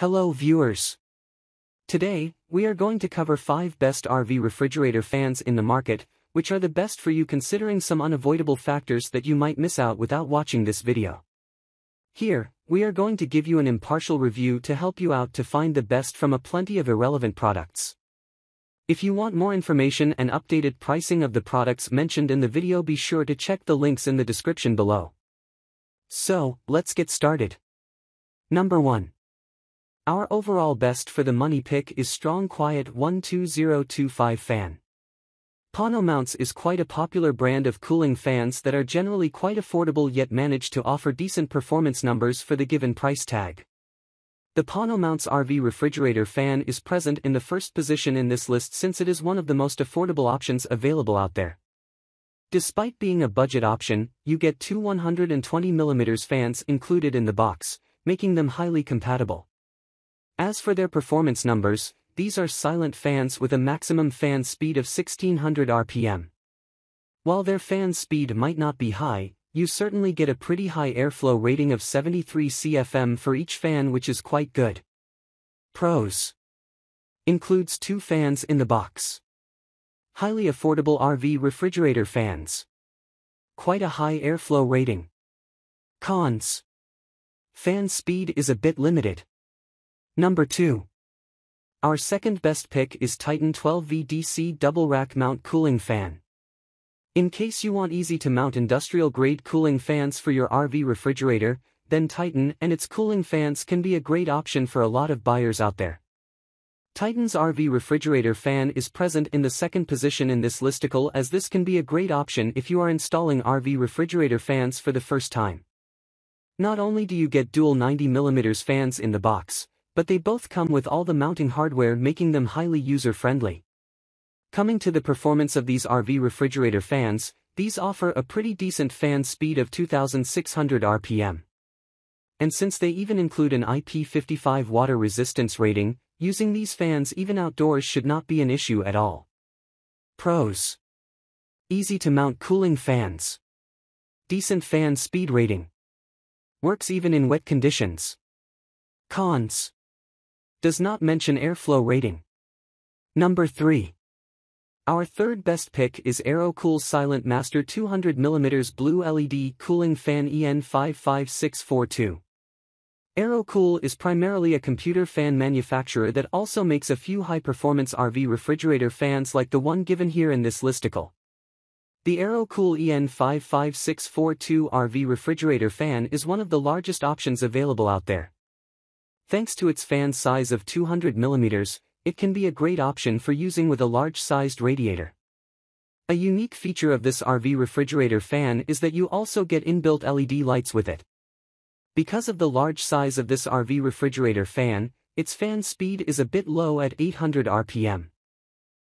Hello viewers. Today, we are going to cover 5 best RV refrigerator fans in the market, which are the best for you considering some unavoidable factors that you might miss out without watching this video. Here, we are going to give you an impartial review to help you out to find the best from a plenty of irrelevant products. If you want more information and updated pricing of the products mentioned in the video, be sure to check the links in the description below. So, let's get started. Number 1. Our overall best for the money pick is Strong Quiet 12025 fan. Pano Mounts is quite a popular brand of cooling fans that are generally quite affordable yet manage to offer decent performance numbers for the given price tag. The Pano Mounts RV refrigerator fan is present in the first position in this list since it is one of the most affordable options available out there. Despite being a budget option, you get two 120mm fans included in the box, making them highly compatible. As for their performance numbers, these are silent fans with a maximum fan speed of 1600 RPM. While their fan speed might not be high, you certainly get a pretty high airflow rating of 73 CFM for each fan, which is quite good. Pros: includes 2 fans in the box. Highly affordable RV refrigerator fans. Quite a high airflow rating. Cons: fan speed is a bit limited. Number 2. Our second best pick is Titan 12V DC Double Rack Mount Cooling Fan. In case you want easy to mount industrial grade cooling fans for your RV refrigerator, then Titan and its cooling fans can be a great option for a lot of buyers out there. Titan's RV refrigerator fan is present in the second position in this listicle, as this can be a great option if you are installing RV refrigerator fans for the first time. Not only do you get dual 90mm fans in the box, but they both come with all the mounting hardware, making them highly user-friendly. Coming to the performance of these RV refrigerator fans, these offer a pretty decent fan speed of 2600 RPM. And since they even include an IP55 water resistance rating, using these fans even outdoors should not be an issue at all. Pros: easy to mount cooling fans. Decent fan speed rating. Works even in wet conditions. Cons: does not mention airflow rating. Number 3. Our third best pick is AeroCool Silent Master 200mm Blue LED Cooling Fan EN55642. AeroCool is primarily a computer fan manufacturer that also makes a few high-performance RV refrigerator fans like the one given here in this listicle. The AeroCool EN55642 RV refrigerator fan is one of the largest options available out there. Thanks to its fan size of 200mm, it can be a great option for using with a large-sized radiator. A unique feature of this RV refrigerator fan is that you also get inbuilt LED lights with it. Because of the large size of this RV refrigerator fan, its fan speed is a bit low at 800 RPM.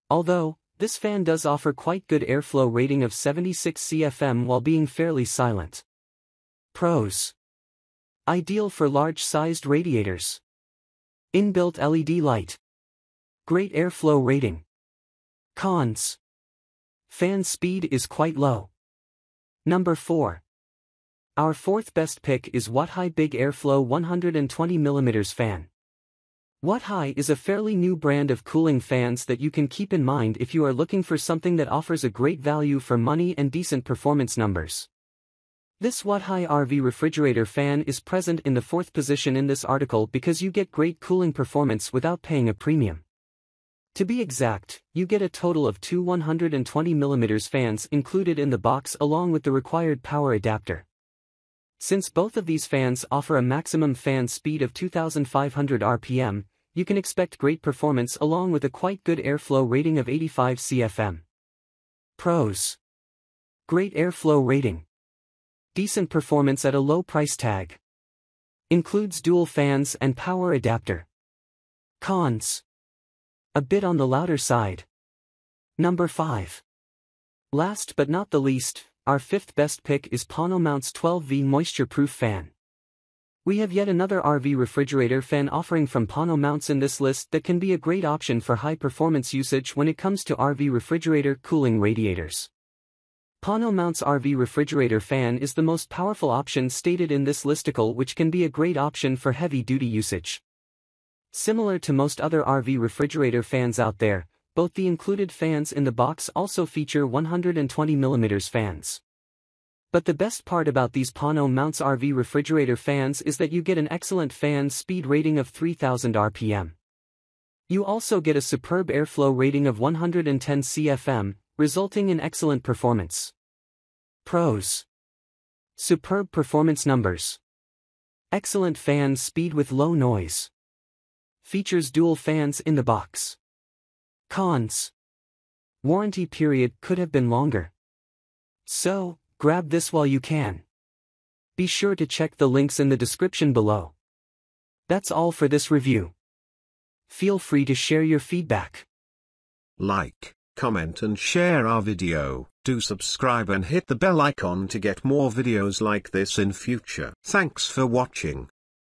Although, this fan does offer quite good airflow rating of 76 CFM while being fairly silent. Pros: ideal for large-sized radiators. Inbuilt LED light. Great airflow rating. Cons: fan speed is quite low. Number 4. Our fourth best pick is Wathai Big Airflow 120mm fan. Wathai is a fairly new brand of cooling fans that you can keep in mind if you are looking for something that offers a great value for money and decent performance numbers. This Wathai RV refrigerator fan is present in the 4th position in this article because you get great cooling performance without paying a premium. To be exact, you get a total of 2 120mm fans included in the box along with the required power adapter. Since both of these fans offer a maximum fan speed of 2500 RPM, you can expect great performance along with a quite good airflow rating of 85 CFM. Pros: great airflow rating. Decent performance at a low price tag. Includes dual fans and power adapter. Cons: a bit on the louder side. Number 5. Last but not the least, our 5th best pick is Pano Mounts 12V Moisture-Proof Fan. We have yet another RV refrigerator fan offering from Pano Mounts in this list that can be a great option for high-performance usage when it comes to RV refrigerator cooling radiators. Pano Mounts RV refrigerator fan is the most powerful option stated in this listicle, which can be a great option for heavy-duty usage. Similar to most other RV refrigerator fans out there, both the included fans in the box also feature 120mm fans. But the best part about these Pano Mounts RV refrigerator fans is that you get an excellent fan speed rating of 3000 RPM. You also get a superb airflow rating of 110 CFM, resulting in excellent performance. Pros: superb performance numbers. Excellent fan speed with low noise. Features dual fans in the box. Cons: warranty period could have been longer. So, grab this while you can. Be sure to check the links in the description below. That's all for this review. Feel free to share your feedback. Like, comment and share our video. Do subscribe and hit the bell icon to get more videos like this in future. Thanks for watching.